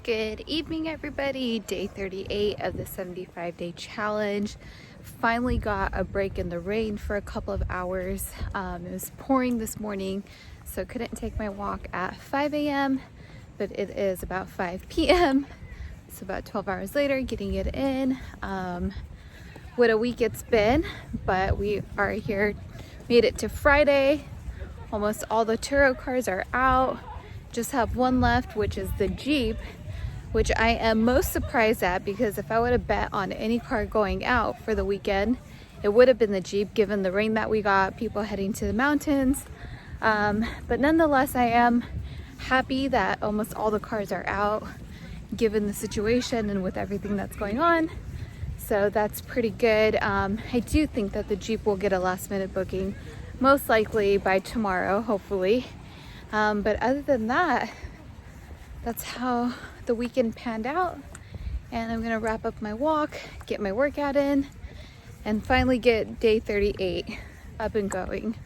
Good evening, everybody. Day 38 of the 75-day challenge. Finally got a break in the rain for a couple of hours. It was pouring this morning, so couldn't take my walk at 5 a.m., but it is about 5 p.m. So about 12 hours later, getting it in. What a week it's been, but we are here, made it to Friday. Almost all the Turo cars are out. Just have one left, which is the Jeep, which I am most surprised at, because if I would have bet on any car going out for the weekend, it would have been the Jeep, given the rain that we got, people heading to the mountains. But nonetheless, I am happy that almost all the cars are out, given the situation and with everything that's going on. So that's pretty good. I do think that the Jeep will get a last minute booking, most likely by tomorrow, hopefully. But other than that, that's how the weekend panned out. And I'm gonna wrap up my walk, get my workout in, and finally get day 38 up and going.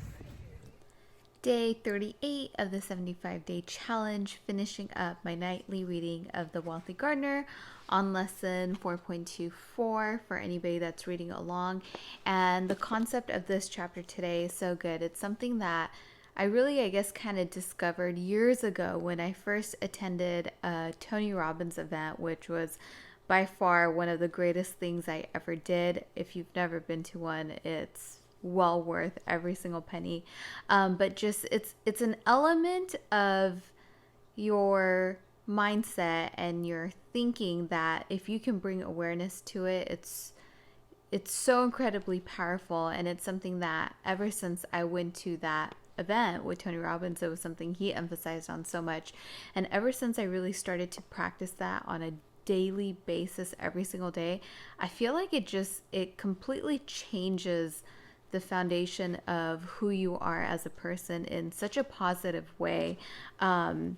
Day 38 of the 75-day challenge, finishing up my nightly reading of The Wealthy Gardener on lesson 4.24 for anybody that's reading along. And the concept of this chapter today is so good. It's something that I really, kind of discovered years ago when I first attended a Tony Robbins event, which was by far one of the greatest things I ever did. If you've never been to one, it's well worth every single penny. But just it's an element of your mindset and your thinking that if you can bring awareness to it, it's so incredibly powerful. And it's something that ever since I went to that event with Tony Robbins, it was something he emphasized on so much. And ever since I really started to practice that on a daily basis every single day, I feel like it completely changes the foundation of who you are as a person in such a positive way. So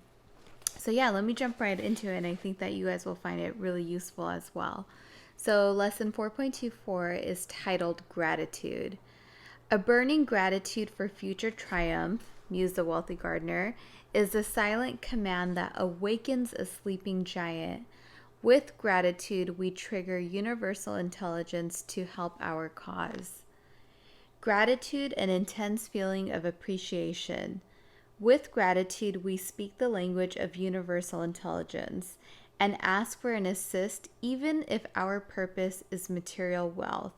yeah, let me jump right into it, and I think that you guys will find it really useful as well. So lesson 4.24 is titled Gratitude. A burning gratitude for future triumph, mused the Wealthy Gardener, is the silent command that awakens a sleeping giant. With gratitude, we trigger universal intelligence to help our cause. Gratitude, an intense feeling of appreciation. With gratitude, we speak the language of universal intelligence and ask for an assist, even if our purpose is material wealth.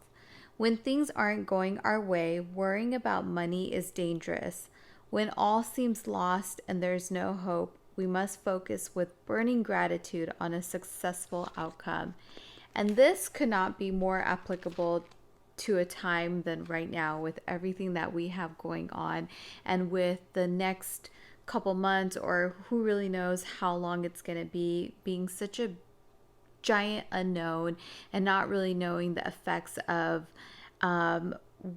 When things aren't going our way, worrying about money is dangerous. When all seems lost and there's no hope, we must focus with burning gratitude on a successful outcome. And this could not be more applicable to a time than right now, with everything that we have going on, and with the next couple months, or who really knows how long it's going to be, being such a giant unknown, and not really knowing the effects of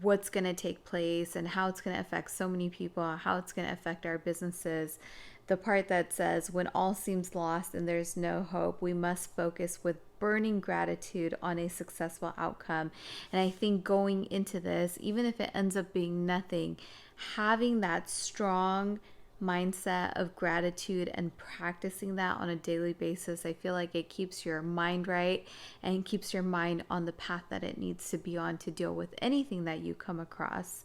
what's going to take place and how it's going to affect so many people, how it's going to affect our businesses. The part that says, when all seems lost and there's no hope, we must focus with burning gratitude on a successful outcome. And I think going into this, even if it ends up being nothing, having that strong mindset of gratitude and practicing that on a daily basis, I feel like it keeps your mind right and keeps your mind on the path that it needs to be on to deal with anything that you come across.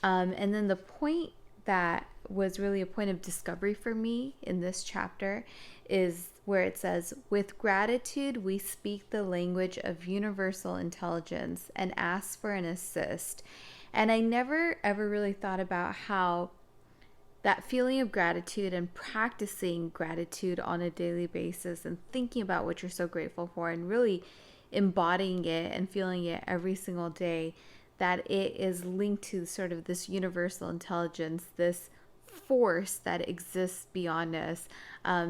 And then the point that was really a point of discovery for me in this chapter is where it says, with gratitude, we speak the language of universal intelligence and ask for an assist. And I never ever really thought about how that feeling of gratitude and practicing gratitude on a daily basis and thinking about what you're so grateful for and really embodying it and feeling it every single day, that it is linked to sort of this universal intelligence, this force that exists beyond us.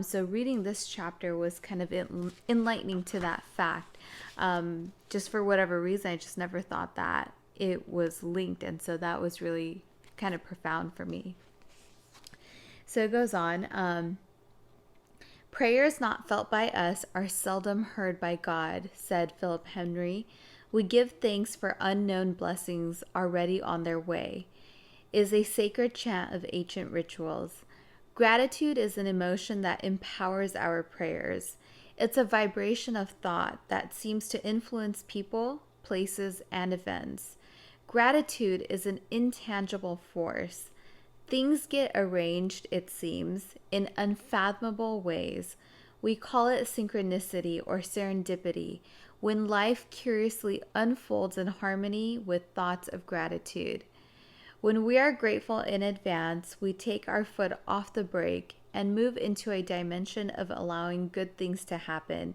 So reading this chapter was kind of enlightening to that fact. Just for whatever reason, I just never thought that it was linked. And so that was really kind of profound for me. So it goes on. Prayers not felt by us are seldom heard by God, said Philip Henry. We give thanks for unknown blessings already on their way, is a sacred chant of ancient rituals. Gratitude is an emotion that empowers our prayers. It's a vibration of thought that seems to influence people, places, and events. Gratitude is an intangible force. Things get arranged, it seems, in unfathomable ways. We call it synchronicity or serendipity when life curiously unfolds in harmony with thoughts of gratitude. When we are grateful in advance, we take our foot off the brake and move into a dimension of allowing good things to happen.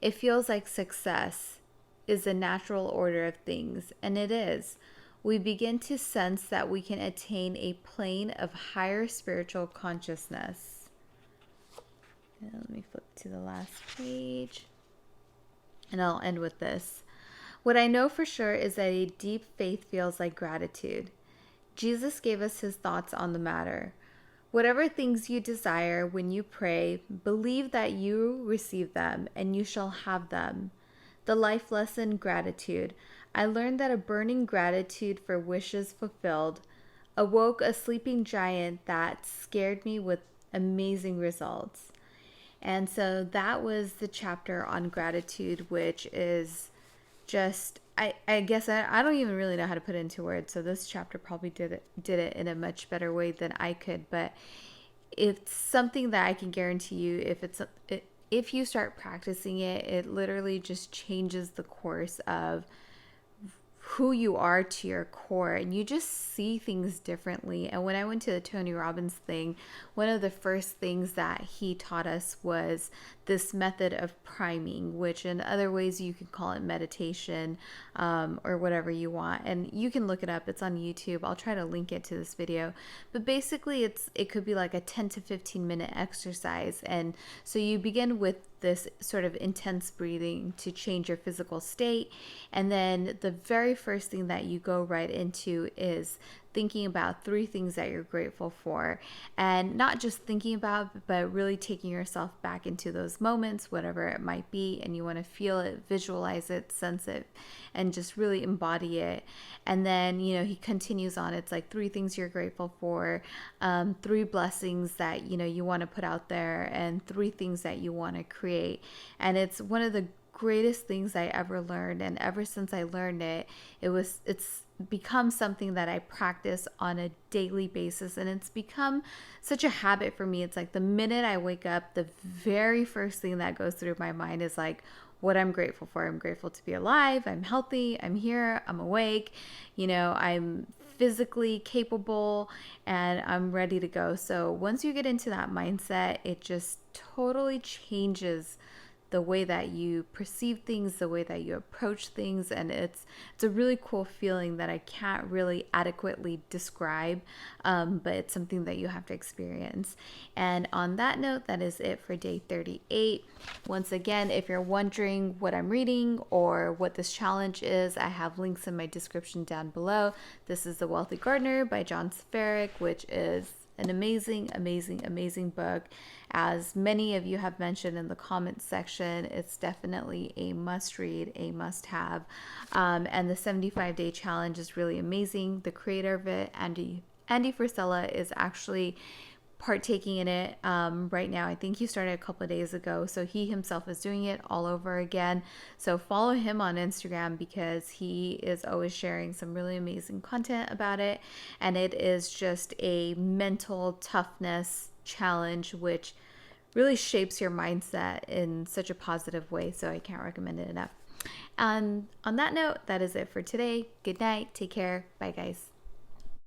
It feels like success is the natural order of things, and it is. We begin to sense that we can attain a plane of higher spiritual consciousness. Let me flip to the last page, and I'll end with this. What I know for sure is that a deep faith feels like gratitude. Jesus gave us his thoughts on the matter. Whatever things you desire when you pray, believe that you receive them and you shall have them. The life lesson, gratitude. I learned that a burning gratitude for wishes fulfilled awoke a sleeping giant that scared me with amazing results. And so that was the chapter on gratitude, which is just, I guess I don't even really know how to put it into words. So this chapter probably did it in a much better way than I could. But it's something that I can guarantee you, if you start practicing it, it literally just changes the course of who you are to your core, and you just see things differently. And when I went to the Tony Robbins thing, one of the first things that he taught us was this method of priming, which in other ways you can call it meditation, or whatever you want, and you can look it up. It's on YouTube. I'll try to link it to this video, but basically it could be like a 10 to 15 minute exercise. And so you begin with this sort of intense breathing to change your physical state, and then the very first thing that you go right into is thinking about 3 things that you're grateful for, and not just thinking about, but really taking yourself back into those moments, whatever it might be, and you want to feel it, visualize it, sense it, and just really embody it. And then, he continues on. It's like 3 things you're grateful for, 3 blessings that, you want to put out there, and 3 things that you want to create. And it's one of the greatest things I ever learned, and ever since I learned it, it's become something that I practice on a daily basis, and it's become such a habit for me. It's like the minute I wake up, the very first thing that goes through my mind is like what I'm grateful for. I'm grateful to be alive, I'm healthy, I'm here, I'm awake, I'm physically capable, and I'm ready to go. So once you get into that mindset, it just totally changes the way that you perceive things, the way that you approach things, and it's a really cool feeling that I can't really adequately describe, but it's something that you have to experience. And on that note, that is it for day 38. Once again, if you're wondering what I'm reading or what this challenge is, I have links in my description down below. This is The Wealthy Gardener by John Sferic, which is an amazing book. As many of you have mentioned in the comments section, it's definitely a must read, a must have. And the 75-day challenge is really amazing. The creator of it, Andy Frisella, is actually partaking in it right now. I think he started a couple of days ago, so he himself is doing it all over again. So follow him on Instagram, because he is always sharing some really amazing content about it, and it is just a mental toughness challenge which really shapes your mindset in such a positive way. So I can't recommend it enough. And on that note, that is it for today. Good night, take care, bye guys.